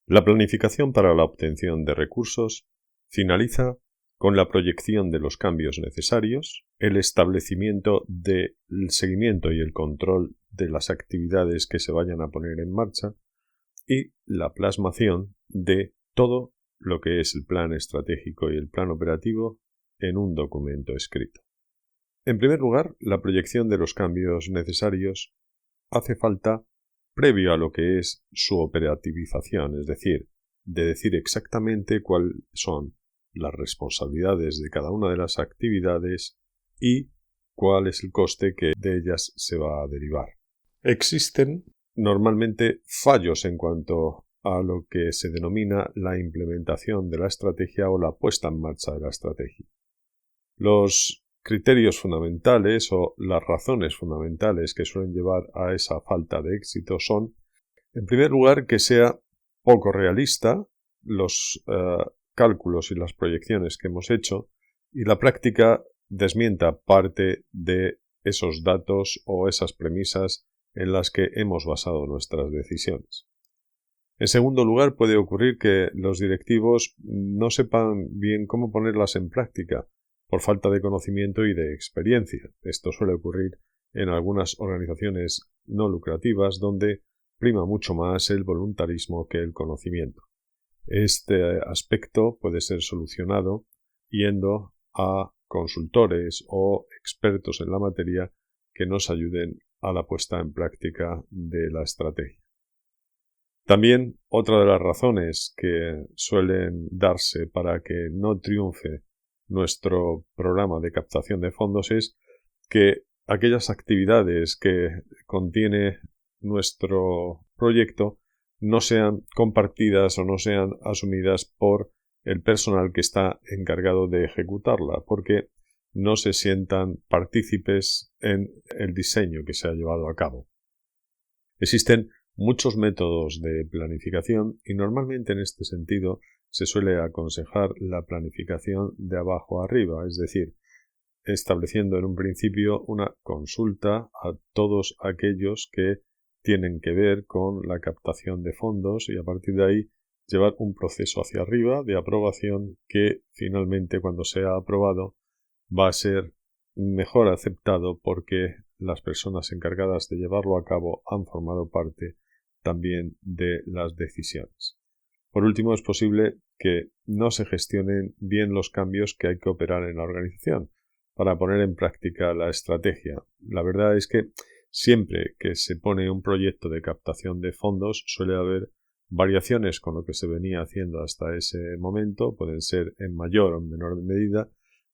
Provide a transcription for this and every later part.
La planificación para la obtención de recursos finaliza con la proyección de los cambios necesarios, el establecimiento del seguimiento y el control de las actividades que se vayan a poner en marcha y la plasmación de todo lo que es el plan estratégico y el plan operativo en un documento escrito. En primer lugar, la proyección de los cambios necesarios hace falta previo a lo que es su operativización, es decir, de decir exactamente cuáles son las responsabilidades de cada una de las actividades y cuál es el coste que de ellas se va a derivar. Existen normalmente fallos en cuanto a lo que se denomina la implementación de la estrategia o la puesta en marcha de la estrategia. Los criterios fundamentales o las razones fundamentales que suelen llevar a esa falta de éxito son, en primer lugar, que sea poco realista los cálculos y las proyecciones que hemos hecho y la práctica desmienta parte de esos datos o esas premisas en las que hemos basado nuestras decisiones. En segundo lugar, puede ocurrir que los directivos no sepan bien cómo ponerlas en práctica por falta de conocimiento y de experiencia. Esto suele ocurrir en algunas organizaciones no lucrativas donde prima mucho más el voluntarismo que el conocimiento. Este aspecto puede ser solucionado yendo a consultores o expertos en la materia que nos ayuden a la puesta en práctica de la estrategia. También otra de las razones que suelen darse para que no triunfe nuestro programa de captación de fondos es que aquellas actividades que contiene nuestro proyecto no sean compartidas o no sean asumidas por el personal que está encargado de ejecutarla, porque no se sientan partícipes en el diseño que se ha llevado a cabo. Existen muchos métodos de planificación y normalmente en este sentido se suele aconsejar la planificación de abajo a arriba, es decir, estableciendo en un principio una consulta a todos aquellos que tienen que ver con la captación de fondos y a partir de ahí llevar un proceso hacia arriba de aprobación que finalmente cuando sea aprobado va a ser mejor aceptado porque las personas encargadas de llevarlo a cabo han formado parte también de las decisiones. Por último, es posible que no se gestionen bien los cambios que hay que operar en la organización para poner en práctica la estrategia. La verdad es que siempre que se pone un proyecto de captación de fondos suele haber variaciones con lo que se venía haciendo hasta ese momento, pueden ser en mayor o en menor medida,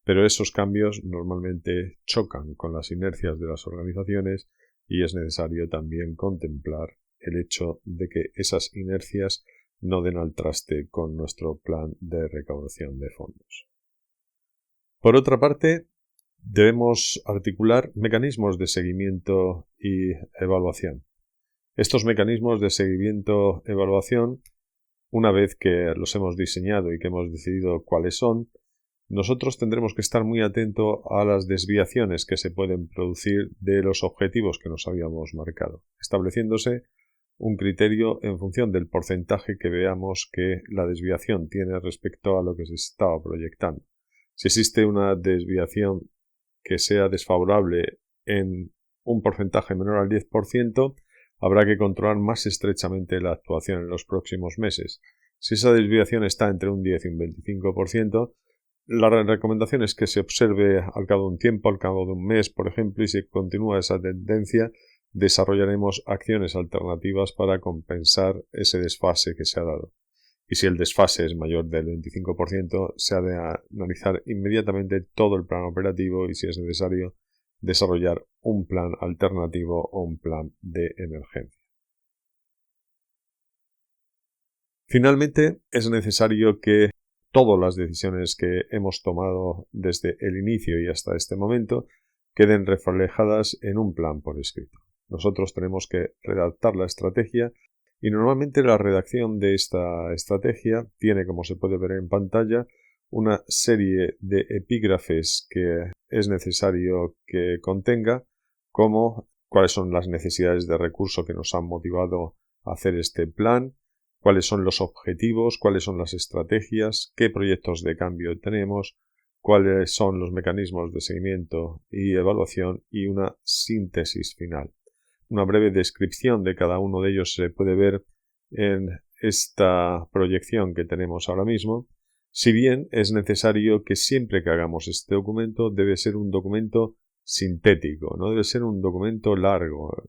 pero esos cambios normalmente chocan con las inercias de las organizaciones y es necesario también contemplar el hecho de que esas inercias no den al traste con nuestro plan de recaudación de fondos. Por otra parte, debemos articular mecanismos de seguimiento y evaluación. Estos mecanismos de seguimiento-evaluación, una vez que los hemos diseñado y que hemos decidido cuáles son, nosotros tendremos que estar muy atentos a las desviaciones que se pueden producir de los objetivos que nos habíamos marcado, estableciéndose un criterio en función del porcentaje que veamos que la desviación tiene respecto a lo que se estaba proyectando. Si existe una desviación que sea desfavorable en un porcentaje menor al 10%, habrá que controlar más estrechamente la actuación en los próximos meses. Si esa desviación está entre un 10 y un 25%, la recomendación es que se observe al cabo de un tiempo, al cabo de un mes, por ejemplo, y si continúa esa tendencia, desarrollaremos acciones alternativas para compensar ese desfase que se ha dado. Y si el desfase es mayor del 25%, se ha de analizar inmediatamente todo el plan operativo y, si es necesario, desarrollar un plan alternativo o un plan de emergencia. Finalmente, es necesario que todas las decisiones que hemos tomado desde el inicio y hasta este momento queden reflejadas en un plan por escrito. Nosotros tenemos que redactar la estrategia y normalmente la redacción de esta estrategia tiene, como se puede ver en pantalla, una serie de epígrafes que es necesario que contenga, como cuáles son las necesidades de recurso que nos han motivado a hacer este plan, cuáles son los objetivos, cuáles son las estrategias, qué proyectos de cambio tenemos, cuáles son los mecanismos de seguimiento y evaluación y una síntesis final. Una breve descripción de cada uno de ellos se puede ver en esta proyección que tenemos ahora mismo, si bien es necesario que siempre que hagamos este documento debe ser un documento sintético, no debe ser un documento largo.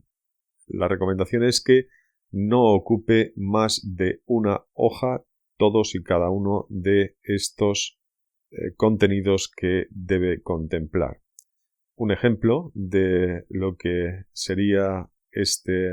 La recomendación es que no ocupe más de una hoja todos y cada uno de estos contenidos que debe contemplar. Un ejemplo de lo que sería este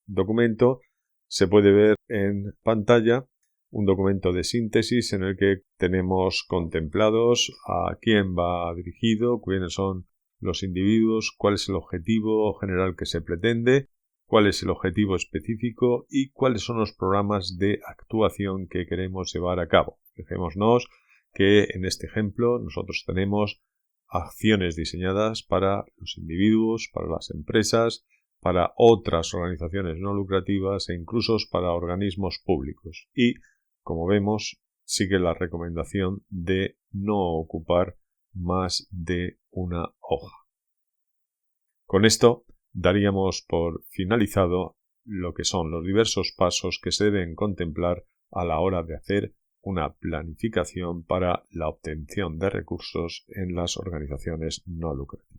documento se puede ver en pantalla, un documento de síntesis en el que tenemos contemplados a quién va dirigido, quiénes son los individuos, cuál es el objetivo general que se pretende, cuál es el objetivo específico y cuáles son los programas de actuación que queremos llevar a cabo. Fijémonos que en este ejemplo nosotros tenemos acciones diseñadas para los individuos, para las empresas, para otras organizaciones no lucrativas e incluso para organismos públicos. Y, como vemos, sigue la recomendación de no ocupar más de una hoja. Con esto daríamos por finalizado lo que son los diversos pasos que se deben contemplar a la hora de hacer una planificación para la obtención de recursos en las organizaciones no lucrativas.